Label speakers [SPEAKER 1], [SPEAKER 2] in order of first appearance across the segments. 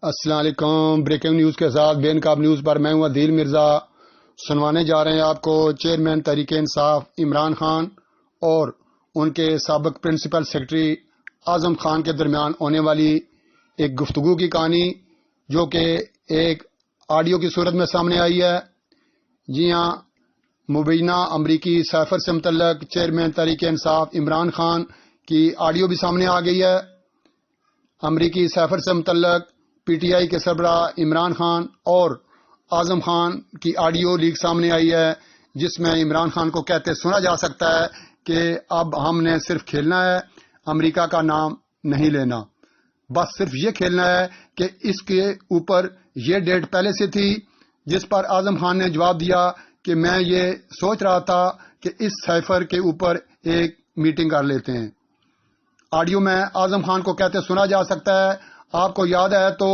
[SPEAKER 1] السلام علیکم۔ Breaking news کے ساتھ بے نقاب نیوز پر میں ہوں عدیل مرزا۔ سنوانے جا رہے ہیں آپ کو چیئرمین تحریک انصاف عمران خان اور ان کے سابق پرنسپل سیکرٹری اعظم خان کے درمیان ہونے والی ایک گفتگو کی کہانی، جو کہ ایک آڈیو کی صورت میں سامنے آئی ہے۔ جی ہاں، مبینہ امریکی سافر سے متعلق چیئرمین تحریک انصاف عمران خان کی آڈیو بھی سامنے آ گئی ہے۔ امریکی سافر سے متعلق پی ٹی آئی کے سربراہ عمران خان اور اعظم خان کی آڈیو لیک سامنے آئی ہے، جس میں عمران خان کو کہتے سنا جا سکتا ہے کہ اب ہم نے صرف کھیلنا ہے، امریکہ کا نام نہیں لینا، بس صرف یہ کھیلنا ہے کہ اس کے اوپر یہ ڈیٹ پہلے سے تھی، جس پر اعظم خان نے جواب دیا کہ میں یہ سوچ رہا تھا کہ اس سائفر کے اوپر ایک میٹنگ کر لیتے ہیں۔ آڈیو میں اعظم خان کو کہتے سنا جا سکتا ہے، آپ کو یاد ہے تو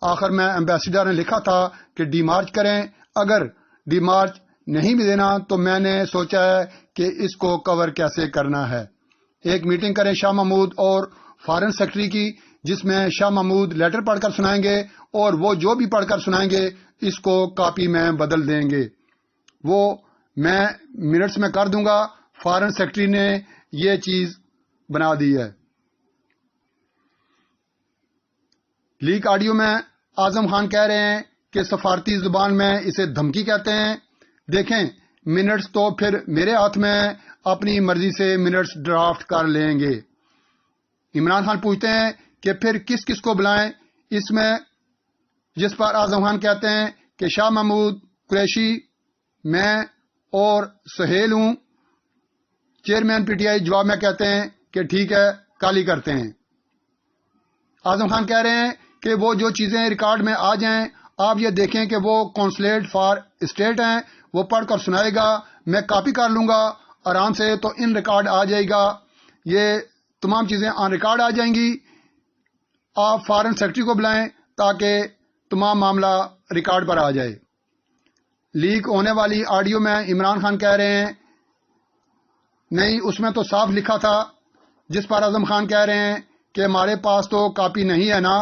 [SPEAKER 1] آخر میں ایمبیسیڈر نے لکھا تھا کہ ڈی مارچ کریں، اگر ڈی مارچ نہیں بھی دینا تو میں نے سوچا ہے کہ اس کو کور کیسے کرنا ہے۔ ایک میٹنگ کریں شاہ محمود اور فارن سیکرٹری کی، جس میں شاہ محمود لیٹر پڑھ کر سنائیں گے اور وہ جو بھی پڑھ کر سنائیں گے اس کو کاپی میں بدل دیں گے، وہ میں منٹس میں کر دوں گا۔ فارن سیکرٹری نے یہ چیز بنا دی ہے۔ لیک آڈیو میں اعظم خان کہہ رہے ہیں کہ سفارتی زبان میں اسے دھمکی کہتے ہیں۔ دیکھیں، منٹس تو پھر میرے ہاتھ میں اپنی مرضی سے منٹس ڈرافٹ کر لیں گے۔ عمران خان پوچھتے ہیں کہ پھر کس کس کو بلائیں اس میں، جس پر اعظم خان کہتے ہیں کہ شاہ محمود قریشی، میں اور سہیل ہوں۔ چیئرمین پی ٹی آئی جواب میں کہتے ہیں کہ ٹھیک ہے، کل ہی کرتے ہیں۔ اعظم خان کہہ رہے ہیں کہ وہ جو چیزیں ریکارڈ میں آ جائیں آپ یہ دیکھیں کہ وہ کونسلیٹ فار اسٹیٹ ہیں، وہ پڑھ کر سنائے گا، میں کاپی کر لوں گا آرام سے، تو ان ریکارڈ آ جائے گا، یہ تمام چیزیں آن ریکارڈ آ جائیں گی۔ آپ فارن سیکرٹری کو بلائیں تاکہ تمام معاملہ ریکارڈ پر آ جائے۔ لیک ہونے والی آڈیو میں عمران خان کہہ رہے ہیں نہیں، اس میں تو صاف لکھا تھا، جس پر اعظم خان کہہ رہے ہیں کہ ہمارے پاس تو کاپی نہیں ہے نا،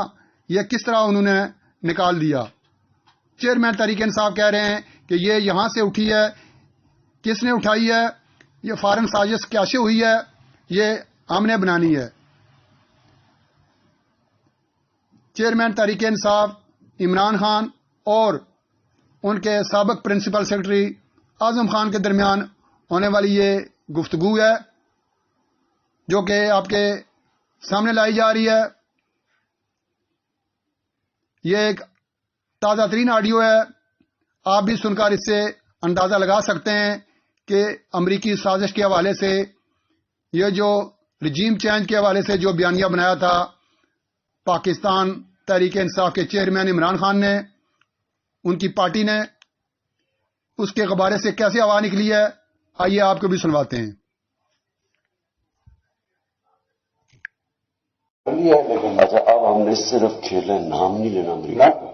[SPEAKER 1] یہ کس طرح انہوں نے نکال دیا۔ چیئرمین تحریک انصاف کہہ رہے ہیں کہ یہ یہاں سے اٹھی ہے، کس نے اٹھائی ہے، یہ فارن سازش کیسے ہوئی ہے، یہ ہم نے بنانی ہے۔ چیئرمین تحریک انصاف عمران خان اور ان کے سابق پرنسپل سیکرٹری اعظم خان کے درمیان ہونے والی یہ گفتگو ہے، جو کہ آپ کے سامنے لائی جا رہی ہے۔ یہ ایک تازہ ترین آڈیو ہے، آپ بھی سن کر اس سے اندازہ لگا سکتے ہیں کہ امریکی سازش کے حوالے سے، یہ جو رجیم چینج کے حوالے سے جو بیانیہ بنایا تھا پاکستان تحریک انصاف کے چیئرمین عمران خان نے، ان کی پارٹی نے، اس کے غبارے سے کیسے ہوا نکلی ہے، آئیے آپ کو بھی سنواتے ہیں۔
[SPEAKER 2] لیکن اب ہم نے صرف کھیلنا ہے، نام نہیں لینا امریکہ کا،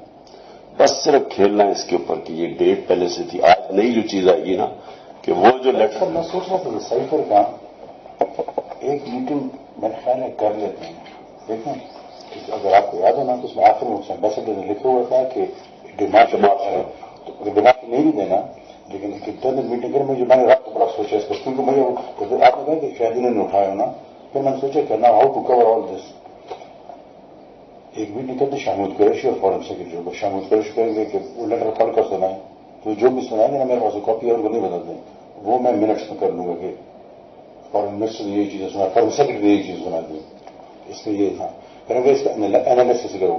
[SPEAKER 2] بس صرف کھیلنا ہے اس کے اوپر کہ یہ ڈیٹ پہلے سے تھی۔ آج نئی جو چیز آئے گی نا کہ وہ جو لیٹر، میں سوچ رہا تھا کہ سائفر کا ایک میٹنگ میرے خیال ہے کر لیتے ہیں۔ دیکھیں اگر آپ کو یاد ہو نا تو اس میں آخر میں ایمبیسڈر نے لکھا ہوا تھا کہ ڈیمانڈ نہیں بھی دینا، لیکن انٹرنل میٹنگ کرنے میں جو میں نے رات کو بڑا سوچا اس پر، کیونکہ مجھے آپ نے کہا کہ شاید انہوں نے اٹھایا نا، پھر میں نے سوچا کہ نا ہاؤ ٹو کور آل دس۔ ایک میٹنگ کرتے شاہ محمود قریشی اور فارن سیکرٹری کو، شاہ محمود قریشی کہیں گے کہ وہ لیٹر پڑھ کر سنائیں، تو جو بھی سنائیں گے نا میرے پاس کاپی اور وہ نہیں بدل دیں، وہ میں منٹس میں کر لوں گا کہ فارن منسٹر نے یہی چیزیں سنا، فارن سیکرٹری نے یہی چیز سنا دی، اس میں یہ تھا۔ پھر اگر اس کا انالیسس کرو،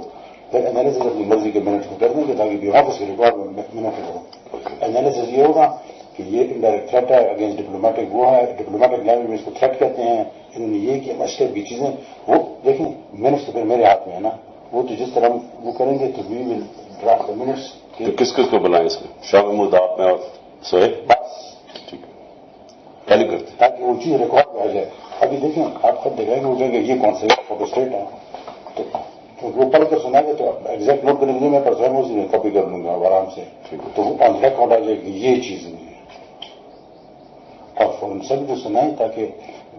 [SPEAKER 2] پھر انالیسس اپنی مرضی کے منٹس میں کر دیں گے تاکہ بھی واپس ریکارڈ میں منٹ کرو۔ انالیسس یہ ہوگا کہ یہ انڈائریکٹ تھریٹ ہے اگینسٹ ڈپلومیٹک، وہ ہے ڈپلومیٹک لینگویج میں اس کو تھریٹ کہتے ہیں، انہوں نے یہ کیا مسئلے کی چیزیں، وہ دیکھیں منٹس تو پھر میرے ہاتھ میں ہے نا، وہ تو جس طرح وہ کریں گے تو وی ول ڈرافٹ منٹس۔ کس کس کو بلائیں اس میں؟ شاہ محمود، آپ میں اور سہیل، بس ٹھیک ہے، پہلے کرتے تاکہ وہ چیز ریکارڈ میں آ جائے۔ ابھی دیکھیں آپ خود دیکھیں گے وہ کہیں گے یہ کون سے فوٹو اسٹیٹ ہے، تو وہ پڑھ کر سنا گے تو ایگزیکٹ نوٹ کرنے کے لیے میں پر سہیل اسی میں کاپی کر لوں گا آرام سے، تو وہ آن ریکارڈ آ جائے گی یہ چیز نہیں ہے۔ اور فون سب جو سنائیں تاکہ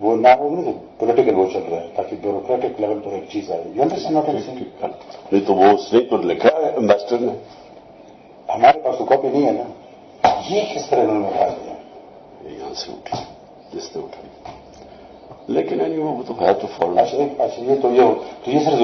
[SPEAKER 3] وہ نہ ہو پولیٹیکل وہ چل رہا ہے تاکہ بیوروکریٹک لیول پر ایک چیز آئے. یو انڈرسٹینڈ
[SPEAKER 2] نہیں تو وہ اس نے تو لکھا ہے امبیسڈر نے.
[SPEAKER 3] ہمارے پاس تو کاپی نہیں ہے نا. یہ کس طرح انہوں نے بتا دیا؟
[SPEAKER 2] یہاں سے اٹھی جس نے اٹھائی. لیکن وہ تو ہے تو فارم.
[SPEAKER 3] اچھا یہ تو یہ صرف